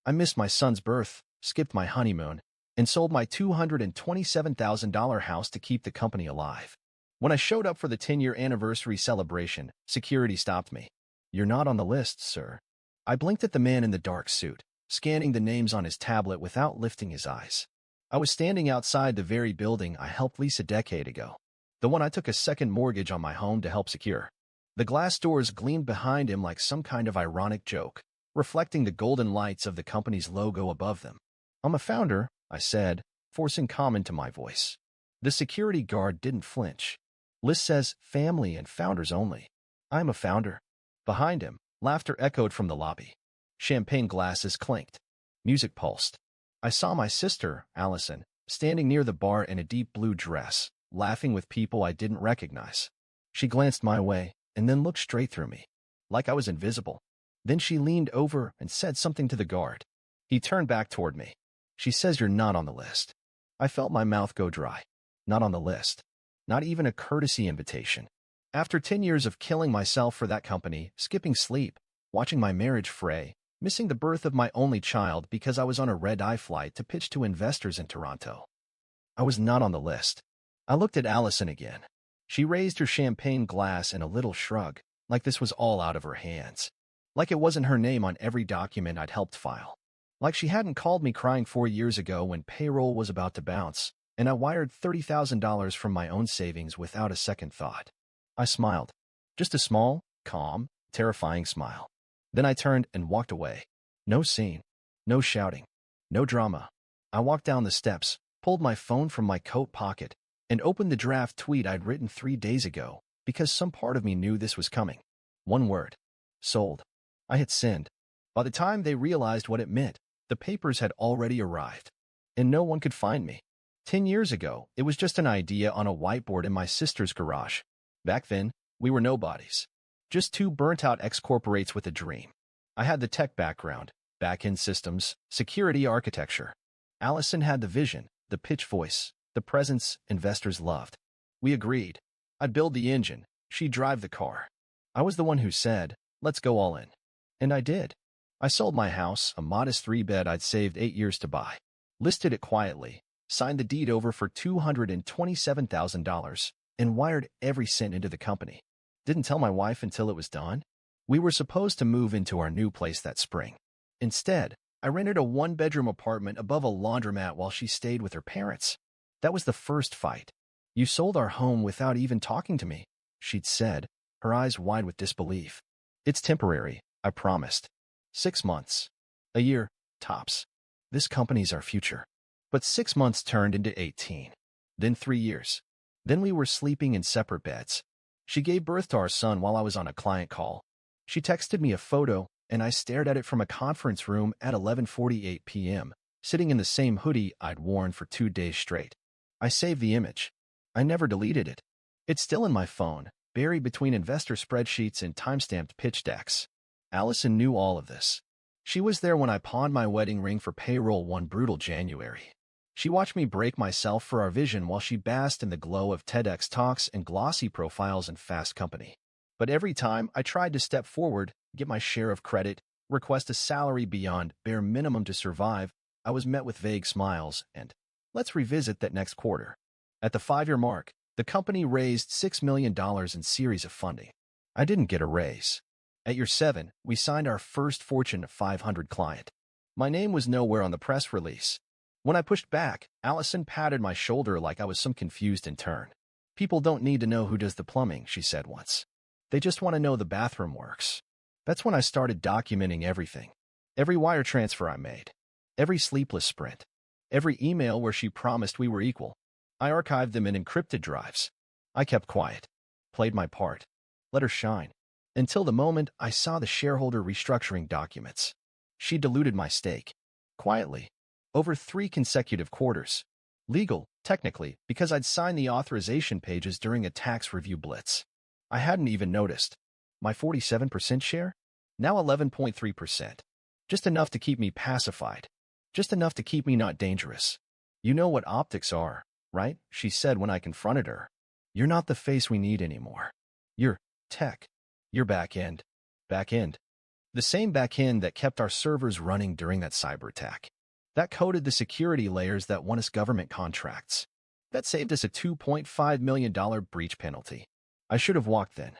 I missed my son's birth, skipped my honeymoon, and sold my $227,000 house to keep the company alive. When I showed up for the 10-year anniversary celebration, security stopped me. "You're not on the list, sir." I blinked at the man in the dark suit, scanning the names on his tablet without lifting his eyes. I was standing outside the very building I helped lease a decade ago, the one I took a second mortgage on my home to help secure. The glass doors gleamed behind him like some kind of ironic joke, reflecting the golden lights of the company's logo above them. "I'm a founder," I said, forcing calm into my voice. The security guard didn't flinch. "List says family and founders only." "I'm a founder." Behind him, laughter echoed from the lobby. Champagne glasses clinked. Music pulsed. I saw my sister, Allison, standing near the bar in a deep blue dress, laughing with people I didn't recognize. She glanced my way and then looked straight through me, like I was invisible. Then she leaned over and said something to the guard. He turned back toward me. "She says you're not on the list." I felt my mouth go dry. Not on the list. Not even a courtesy invitation. After 10 years of killing myself for that company, skipping sleep, watching my marriage fray, missing the birth of my only child because I was on a red-eye flight to pitch to investors in Toronto, I was not on the list. I looked at Allison again. She raised her champagne glass in a little shrug, like this was all out of her hands. Like it wasn't her name on every document I'd helped file. Like she hadn't called me crying 4 years ago when payroll was about to bounce, and I wired $30,000 from my own savings without a second thought. I smiled. Just a small, calm, terrifying smile. Then I turned and walked away. No scene. No shouting. No drama. I walked down the steps, pulled my phone from my coat pocket, and opened the draft tweet I'd written 3 days ago, because some part of me knew this was coming. One word. Sold. I had sinned. By the time they realized what it meant, the papers had already arrived. And no one could find me. 10 years ago, it was just an idea on a whiteboard in my sister's garage. Back then, we were nobodies. Just two burnt-out ex-corporates with a dream. I had the tech background, back-end systems, security architecture. Allison had the vision, the pitch voice, the presence investors loved. We agreed. I'd build the engine, she'd drive the car. I was the one who said, "Let's go all in." And I did. I sold my house, a modest 3-bed I'd saved 8 years to buy. Listed it quietly, signed the deed over for $227,000, and wired every cent into the company. Didn't tell my wife until it was done. We were supposed to move into our new place that spring. Instead, I rented a 1-bedroom apartment above a laundromat while she stayed with her parents. That was the first fight. "You sold our home without even talking to me," she'd said, her eyes wide with disbelief. "It's temporary," I promised. 6 months. A year, tops. This company's our future. But 6 months turned into 18. Then 3 years. Then we were sleeping in separate beds. She gave birth to our son while I was on a client call. She texted me a photo, and I stared at it from a conference room at 11:48 p.m., sitting in the same hoodie I'd worn for 2 days straight. I saved the image. I never deleted it. It's still in my phone, buried between investor spreadsheets and timestamped pitch decks. Allison knew all of this. She was there when I pawned my wedding ring for payroll one brutal January. She watched me break myself for our vision while she basked in the glow of TEDx talks and glossy profiles and fast company. But every time I tried to step forward, get my share of credit, request a salary beyond bare minimum to survive, I was met with vague smiles and, "Let's revisit that next quarter." At the 5-year mark, the company raised $6 million in series of funding. I didn't get a raise. At year 7, we signed our first Fortune 500 client. My name was nowhere on the press release. When I pushed back, Allison patted my shoulder like I was some confused intern. "People don't need to know who does the plumbing," she said once. "They just want to know the bathroom works." That's when I started documenting everything. Every wire transfer I made. Every sleepless sprint. Every email where she promised we were equal. I archived them in encrypted drives. I kept quiet. Played my part. Let her shine. Until the moment I saw the shareholder restructuring documents. She diluted my stake. Quietly. Over 3 consecutive quarters. Legal, technically, because I'd signed the authorization pages during a tax review blitz. I hadn't even noticed. My 47% share? Now 11.3%. Just enough to keep me pacified. Just enough to keep me not dangerous. "You know what optics are, right?" she said when I confronted her. "You're not the face we need anymore. You're tech. You're back end. Back end." The same backend that kept our servers running during that cyber attack. That coded the security layers that won us government contracts. That saved us a $2.5 million breach penalty. I should have walked then.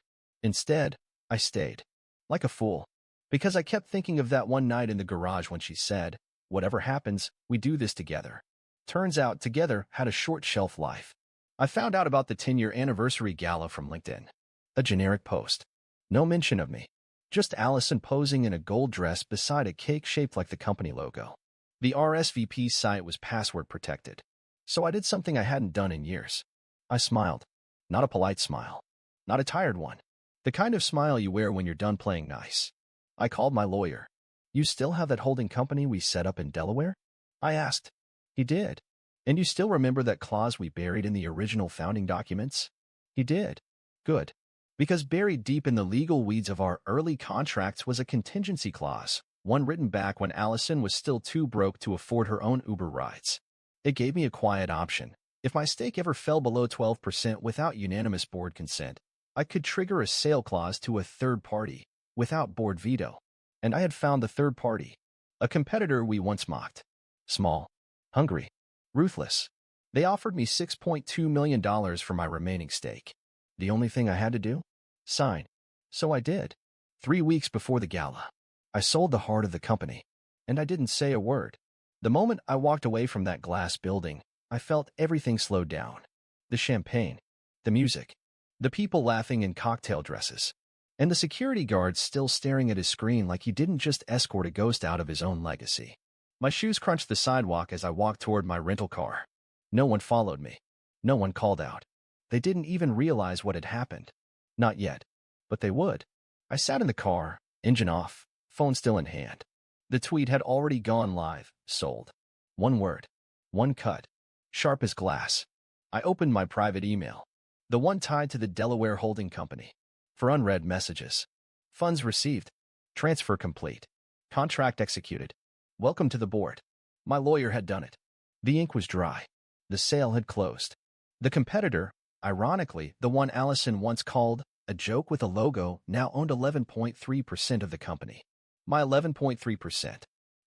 Instead, I stayed. Like a fool. Because I kept thinking of that one night in the garage when she said, "Whatever happens, we do this together." Turns out together had a short shelf life. I found out about the 10-year anniversary gala from LinkedIn. A generic post. No mention of me. Just Allison posing in a gold dress beside a cake shaped like the company logo. The RSVP site was password protected. So I did something I hadn't done in years. I smiled. Not a polite smile. Not a tired one. The kind of smile you wear when you're done playing nice. I called my lawyer. "You still have that holding company we set up in Delaware?" I asked. He did. "And you still remember that clause we buried in the original founding documents?" He did. Good. Because buried deep in the legal weeds of our early contracts was a contingency clause, one written back when Allison was still too broke to afford her own Uber rides. It gave me a quiet option. If my stake ever fell below 12% without unanimous board consent, I could trigger a sale clause to a third party, without board veto. And I had found the third party. A competitor we once mocked. Small. Hungry. Ruthless. They offered me $6.2 million for my remaining stake. The only thing I had to do? Sign. So I did. 3 weeks before the gala. I sold the heart of the company. And I didn't say a word. The moment I walked away from that glass building, I felt everything slowed down. The champagne. The music. The people laughing in cocktail dresses. And the security guard still staring at his screen like he didn't just escort a ghost out of his own legacy. My shoes crunched the sidewalk as I walked toward my rental car. No one followed me. No one called out. They didn't even realize what had happened. Not yet. But they would. I sat in the car, engine off, phone still in hand. The tweet had already gone live, sold. One word. One cut. Sharp as glass. I opened my private email. The one tied to the Delaware holding company. For unread messages. Funds received. Transfer complete. Contract executed. Welcome to the board. My lawyer had done it. The ink was dry. The sale had closed. The competitor, ironically, the one Allison once called a joke with a logo, now owned 11.3% of the company. My 11.3%.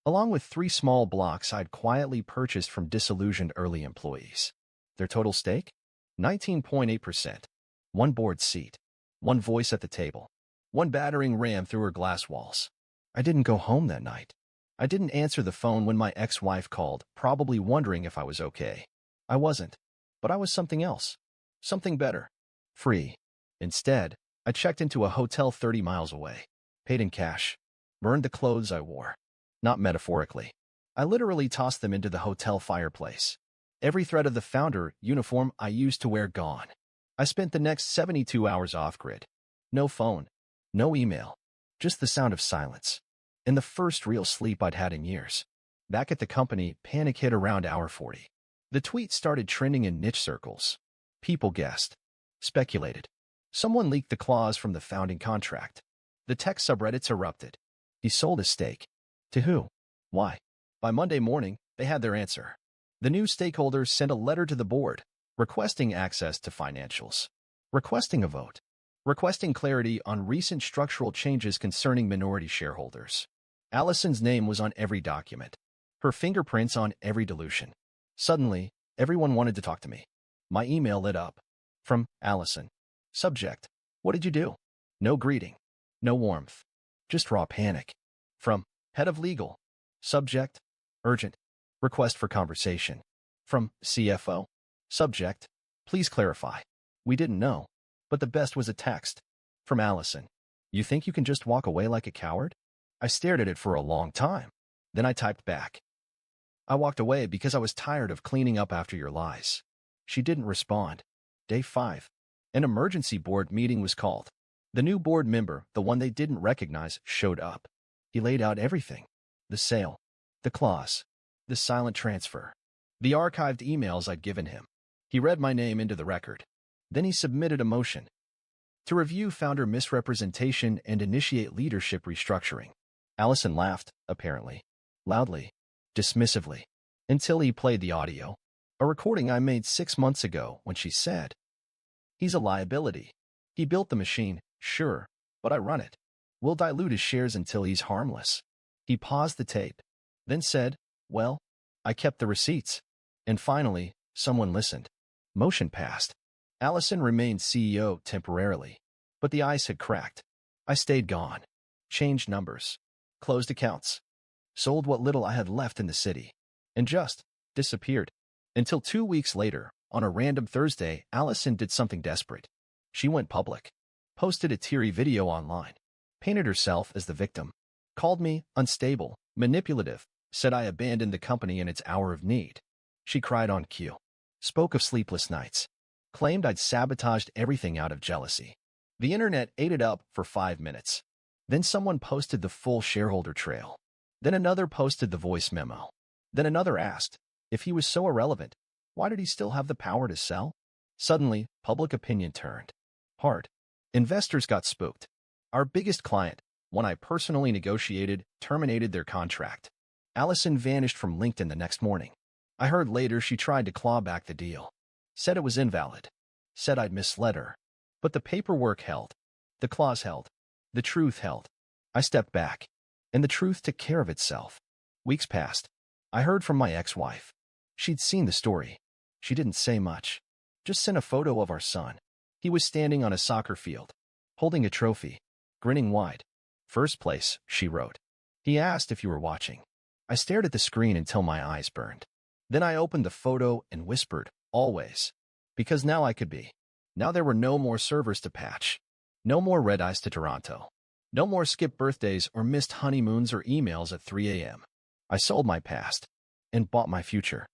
Along with 3 small blocks I'd quietly purchased from disillusioned early employees. Their total stake? 19.8%. One board seat. One voice at the table. One battering ram through her glass walls. I didn't go home that night. I didn't answer the phone when my ex-wife called, probably wondering if I was okay. I wasn't. But I was something else. Something better. Free. Instead, I checked into a hotel 30 miles away. Paid in cash. Burned the clothes I wore. Not metaphorically. I literally tossed them into the hotel fireplace. Every thread of the founder uniform I used to wear gone. I spent the next 72 hours off-grid. No phone. No email. Just the sound of silence. And the first real sleep I'd had in years. Back at the company, panic hit around hour 40. The tweet started trending in niche circles. People guessed. Speculated. Someone leaked the clause from the founding contract. The tech subreddits erupted. He sold his stake. To who? Why? By Monday morning, they had their answer. The new stakeholders sent a letter to the board, requesting access to financials. Requesting a vote. Requesting clarity on recent structural changes concerning minority shareholders. Allison's name was on every document. Her fingerprints on every dilution. Suddenly, everyone wanted to talk to me. My email lit up. From Allison. Subject. What did you do? No greeting. No warmth. Just raw panic. From Head of Legal. Subject. Urgent. Request for conversation. From CFO. Subject. Please clarify. We didn't know. But the best was a text. From Allison. You think you can just walk away like a coward? I stared at it for a long time. Then I typed back. I walked away because I was tired of cleaning up after your lies. She didn't respond. Day 5. An emergency board meeting was called. The new board member, the one they didn't recognize, showed up. He laid out everything. The sale. The clause. The silent transfer. The archived emails I'd given him. He read my name into the record. Then he submitted a motion. To review founder misrepresentation and initiate leadership restructuring. Allison laughed, apparently. Loudly. Dismissively. Until he played the audio. A recording I made 6 months ago when she said, "He's a liability. He built the machine, sure, but I run it. We'll dilute his shares until he's harmless. He paused the tape, then said, well, I kept the receipts. And finally, someone listened. Motion passed. Allison remained CEO temporarily, but the ice had cracked. I stayed gone. Changed numbers. Closed accounts. Sold what little I had left in the city. And just disappeared. Until 2 weeks later, on a random Thursday, Allison did something desperate. She went public. Posted a teary video online. Painted herself as the victim. Called me unstable, manipulative. Said I abandoned the company in its hour of need. She cried on cue. Spoke of sleepless nights. Claimed I'd sabotaged everything out of jealousy. The internet ate it up for 5 minutes. Then someone posted the full shareholder trail. Then another posted the voice memo. Then another asked, if he was so irrelevant, why did he still have the power to sell? Suddenly, public opinion turned. Hard. Investors got spooked. Our biggest client, one I personally negotiated, terminated their contract. Allison vanished from LinkedIn the next morning. I heard later she tried to claw back the deal. Said it was invalid. Said I'd misled her. But the paperwork held. The clause held. The truth held. I stepped back. And the truth took care of itself. Weeks passed. I heard from my ex-wife. She'd seen the story. She didn't say much. Just sent a photo of our son. He was standing on a soccer field, holding a trophy, grinning wide. First place, she wrote. He asked if you were watching. I stared at the screen until my eyes burned. Then I opened the photo and whispered, always. Because now I could be. Now there were no more servers to patch. No more red eyes to Toronto. No more skipped birthdays or missed honeymoons or emails at 3 a.m. I sold my past and bought my future.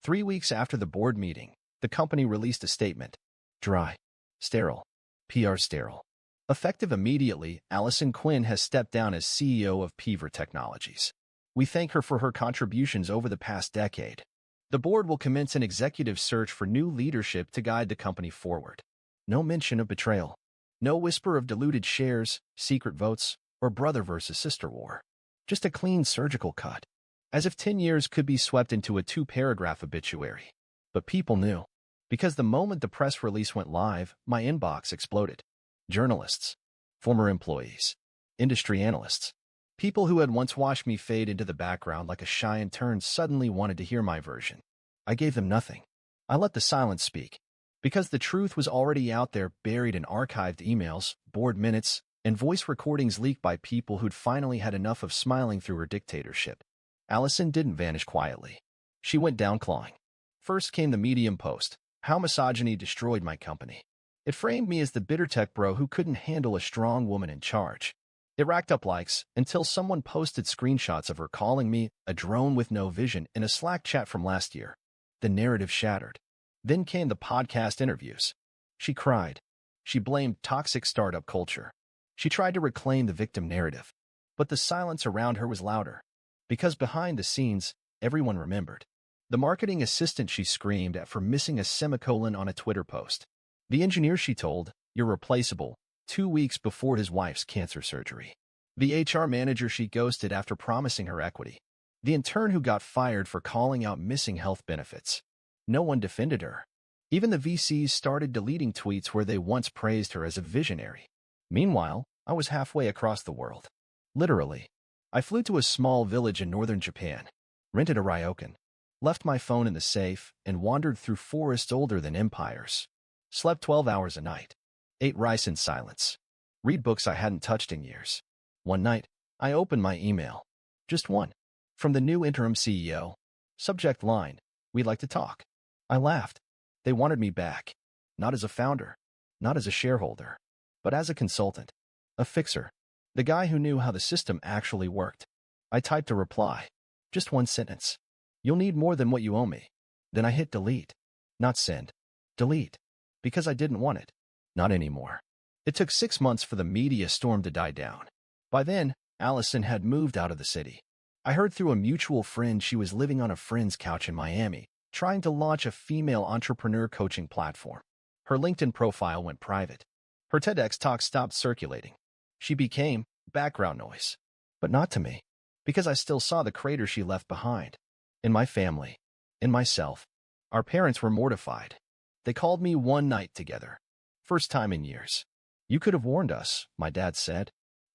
3 weeks after the board meeting, the company released a statement. Dry. Sterile. PR sterile. Effective immediately, Allison Quinn has stepped down as CEO of Peaver Technologies. We thank her for her contributions over the past decade. The board will commence an executive search for new leadership to guide the company forward. No mention of betrayal. No whisper of diluted shares, secret votes, or brother versus sister war. Just a clean surgical cut. As if 10 years could be swept into a 2-paragraph obituary. But people knew. Because the moment the press release went live, my inbox exploded. Journalists. Former employees. Industry analysts. People who had once watched me fade into the background like a shy intern suddenly wanted to hear my version. I gave them nothing. I let the silence speak. Because the truth was already out there, buried in archived emails, board minutes, and voice recordings leaked by people who'd finally had enough of smiling through her dictatorship. Allison didn't vanish quietly. She went down clawing. First came the Medium post, how misogyny destroyed my company. It framed me as the bitter tech bro who couldn't handle a strong woman in charge. It racked up likes until someone posted screenshots of her calling me a drone with no vision in a Slack chat from last year. The narrative shattered. Then came the podcast interviews. She cried. She blamed toxic startup culture. She tried to reclaim the victim narrative. But the silence around her was louder. Because behind the scenes, everyone remembered. The marketing assistant she screamed at for missing a semicolon on a Twitter post. The engineer she told, you're replaceable, 2 weeks before his wife's cancer surgery. The HR manager she ghosted after promising her equity. The intern who got fired for calling out missing health benefits. No one defended her. Even the VCs started deleting tweets where they once praised her as a visionary. Meanwhile, I was halfway across the world. Literally. I flew to a small village in northern Japan, rented a ryokan, left my phone in the safe, and wandered through forests older than empires. Slept 12 hours a night. Ate rice in silence. Read books I hadn't touched in years. One night, I opened my email. Just one. From the new interim CEO. Subject line, we'd like to talk. I laughed. They wanted me back. Not as a founder. Not as a shareholder. But as a consultant. A fixer. The guy who knew how the system actually worked. I typed a reply. Just one sentence. You'll need more than what you owe me. Then I hit delete. Not send. Delete. Because I didn't want it. Not anymore. It took 6 months for the media storm to die down. By then, Allison had moved out of the city. I heard through a mutual friend she was living on a friend's couch in Miami, trying to launch a female entrepreneur coaching platform. Her LinkedIn profile went private. Her TEDx talk stopped circulating. She became background noise. But not to me. Because I still saw the crater she left behind. In my family. In myself. Our parents were mortified. They called me one night together. First time in years. You could have warned us, my dad said.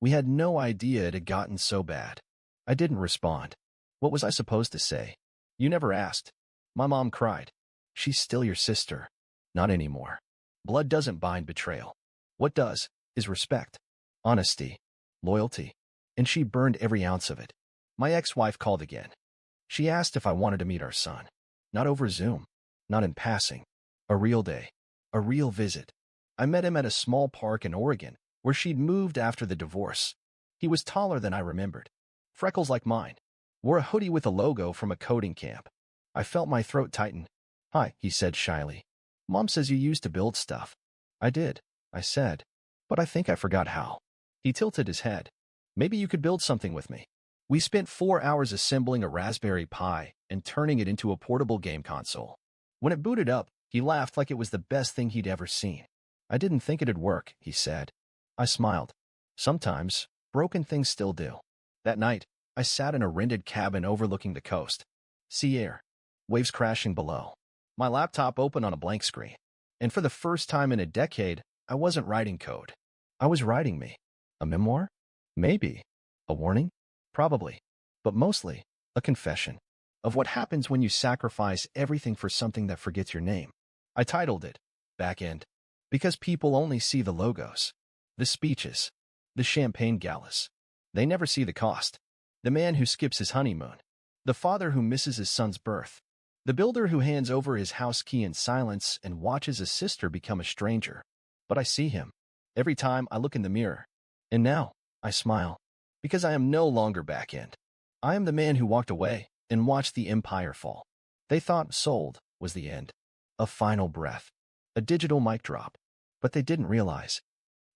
We had no idea it had gotten so bad. I didn't respond. What was I supposed to say? You never asked. My mom cried. She's still your sister. Not anymore. Blood doesn't bind betrayal. What does is respect, honesty, loyalty. And she burned every ounce of it. My ex-wife called again. She asked if I wanted to meet our son. Not over Zoom. Not in passing. A real day. A real visit. I met him at a small park in Oregon, where she'd moved after the divorce. He was taller than I remembered. Freckles like mine. Wore a hoodie with a logo from a coding camp. I felt my throat tighten. Hi, he said shyly. Mom says you used to build stuff. I did, I said. But I think I forgot how. He tilted his head. Maybe you could build something with me. We spent 4 hours assembling a Raspberry Pi and turning it into a portable game console. When it booted up, he laughed like it was the best thing he'd ever seen. I didn't think it'd work, he said. I smiled. Sometimes, broken things still do. That night, I sat in a rented cabin overlooking the coast. Sea air. Waves crashing below. My laptop open on a blank screen. And for the first time in a decade, I wasn't writing code. I was writing me. A memoir? Maybe. A warning? Probably. But mostly, a confession of what happens when you sacrifice everything for something that forgets your name. I titled it, Backend, because people only see the logos, the speeches, the champagne galas. They never see the cost. The man who skips his honeymoon. The father who misses his son's birth. The builder who hands over his house key in silence and watches a sister become a stranger. But I see him every time I look in the mirror. And now, I smile. Because I am no longer back-end. I am the man who walked away and watched the empire fall. They thought sold was the end. A final breath. A digital mic drop. But they didn't realize.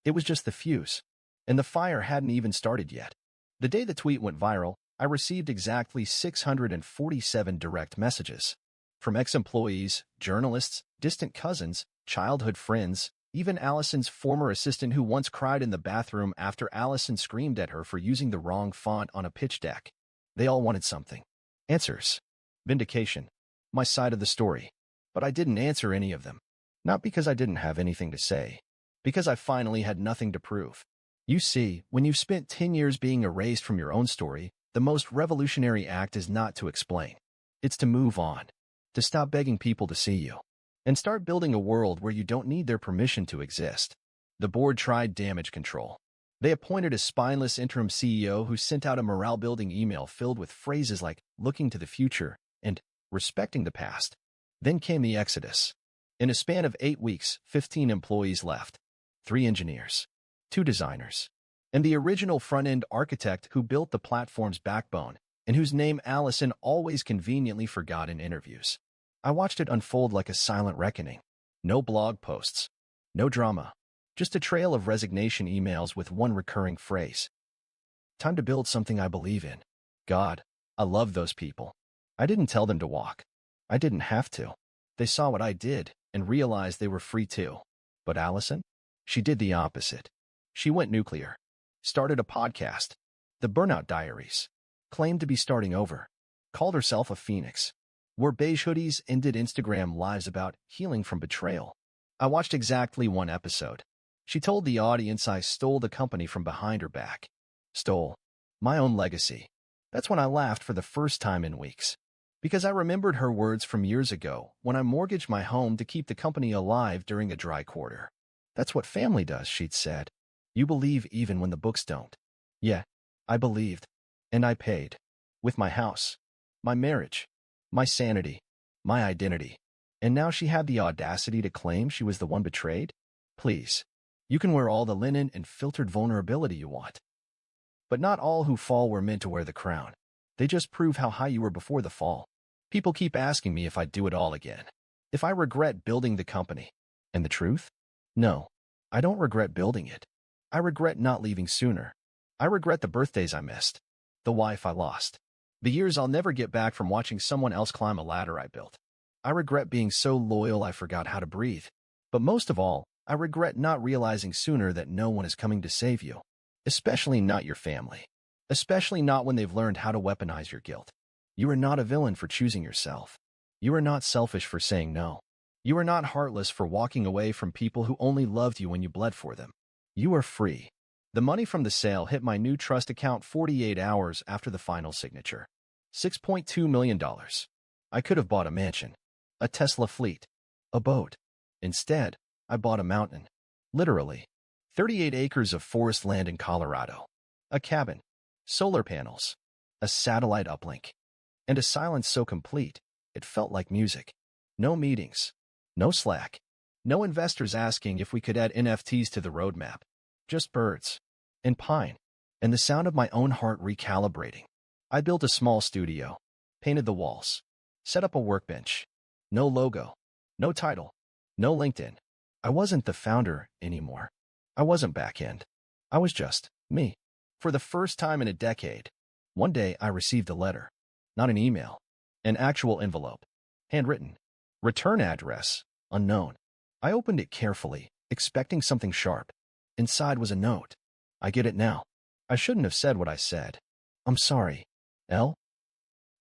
It was just the fuse. And the fire hadn't even started yet. The day the tweet went viral, I received exactly 647 direct messages. From ex-employees, journalists, distant cousins, childhood friends, even Allison's former assistant who once cried in the bathroom after Allison screamed at her for using the wrong font on a pitch deck. They all wanted something. Answers. Vindication. My side of the story. But I didn't answer any of them. Not because I didn't have anything to say. Because I finally had nothing to prove. You see, when you've spent 10 years being erased from your own story, the most revolutionary act is not to explain. It's to move on. To stop begging people to see you. And start building a world where you don't need their permission to exist. The board tried damage control. They appointed a spineless interim CEO who sent out a morale-building email filled with phrases like looking to the future and respecting the past. Then came the exodus. In a span of 8 weeks, 15 employees left. 3 engineers. 2 designers. And the original front-end architect who built the platform's backbone and whose name Allison always conveniently forgot in interviews. I watched it unfold like a silent reckoning. No blog posts. No drama. Just a trail of resignation emails with one recurring phrase. Time to build something I believe in. God, I love those people. I didn't tell them to walk. I didn't have to. They saw what I did and realized they were free too. But Allison? She did the opposite. She went nuclear. Started a podcast. The Burnout Diaries. Claimed to be starting over. Called herself a phoenix. Wore beige hoodies and did Instagram lives about healing from betrayal. I watched exactly 1 episode. She told the audience I stole the company from behind her back. Stole. My own legacy. That's when I laughed for the first time in weeks. Because I remembered her words from years ago when I mortgaged my home to keep the company alive during a dry quarter. That's what family does, she'd said. You believe even when the books don't. Yeah, I believed. And I paid. With my house. My marriage. My sanity. My identity. And now she had the audacity to claim she was the one betrayed? Please. You can wear all the linen and filtered vulnerability you want. But not all who fall were meant to wear the crown. They just prove how high you were before the fall. People keep asking me if I'd do it all again. If I regret building the company. And the truth? No. I don't regret building it. I regret not leaving sooner. I regret the birthdays I missed. The wife I lost. The years I'll never get back from watching someone else climb a ladder I built. I regret being so loyal I forgot how to breathe. But most of all, I regret not realizing sooner that no one is coming to save you. Especially not your family. Especially not when they've learned how to weaponize your guilt. You are not a villain for choosing yourself. You are not selfish for saying no. You are not heartless for walking away from people who only loved you when you bled for them. You are free. The money from the sale hit my new trust account 48 hours after the final signature. $6.2 million. I could have bought a mansion, a Tesla fleet, a boat. Instead, I bought a mountain. Literally. 38 acres of forest land in Colorado. A cabin, solar panels, a satellite uplink, and a silence so complete, it felt like music. No meetings, no Slack, no investors asking if we could add NFTs to the roadmap. Just birds and pine and the sound of my own heart recalibrating. I built a small studio, painted the walls, set up a workbench. No logo, no title, no LinkedIn. I wasn't the founder anymore. I wasn't back-end. I was just me. For the first time in a decade, one day I received a letter. Not an email. An actual envelope. Handwritten. Return address. Unknown. I opened it carefully, expecting something sharp. Inside was a note. I get it now. I shouldn't have said what I said. I'm sorry. L?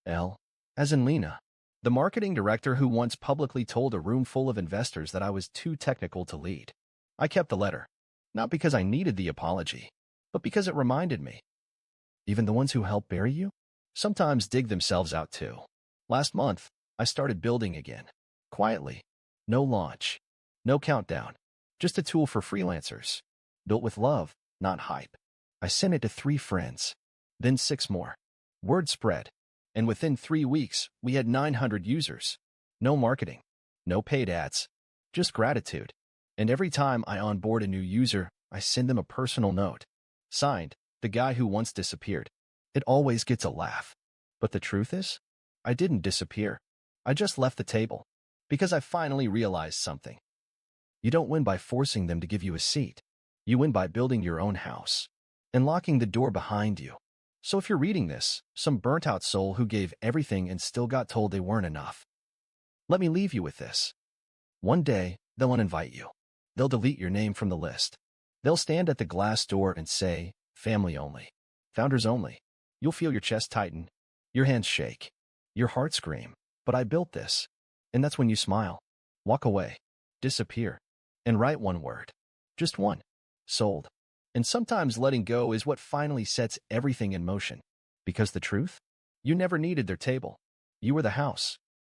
L? As in Lena. The marketing director who once publicly told a room full of investors that I was too technical to lead. I kept the letter. Not because I needed the apology, but because it reminded me. Even the ones who help bury you sometimes dig themselves out too. Last month, I started building again. Quietly. No launch. No countdown. Just a tool for freelancers. Built with love, not hype. I sent it to 3 friends. Then 6 more. Word spread. And within 3 weeks, we had 900 users. No marketing. No paid ads. Just gratitude. And every time I onboard a new user, I send them a personal note. Signed, the guy who once disappeared. It always gets a laugh. But the truth is, I didn't disappear. I just left the table. Because I finally realized something. You don't win by forcing them to give you a seat. You win by building your own house. And locking the door behind you. So if you're reading this, some burnt-out soul who gave everything and still got told they weren't enough. Let me leave you with this. One day, they'll uninvite you. They'll delete your name from the list. They'll stand at the glass door and say, family only. Founders only. You'll feel your chest tighten. Your hands shake. Your heart scream. But I built this. And that's when you smile. Walk away. Disappear. And write one word. Just one. Sold. And sometimes letting go is what finally sets everything in motion. Because the truth? You never needed their table. You were the house.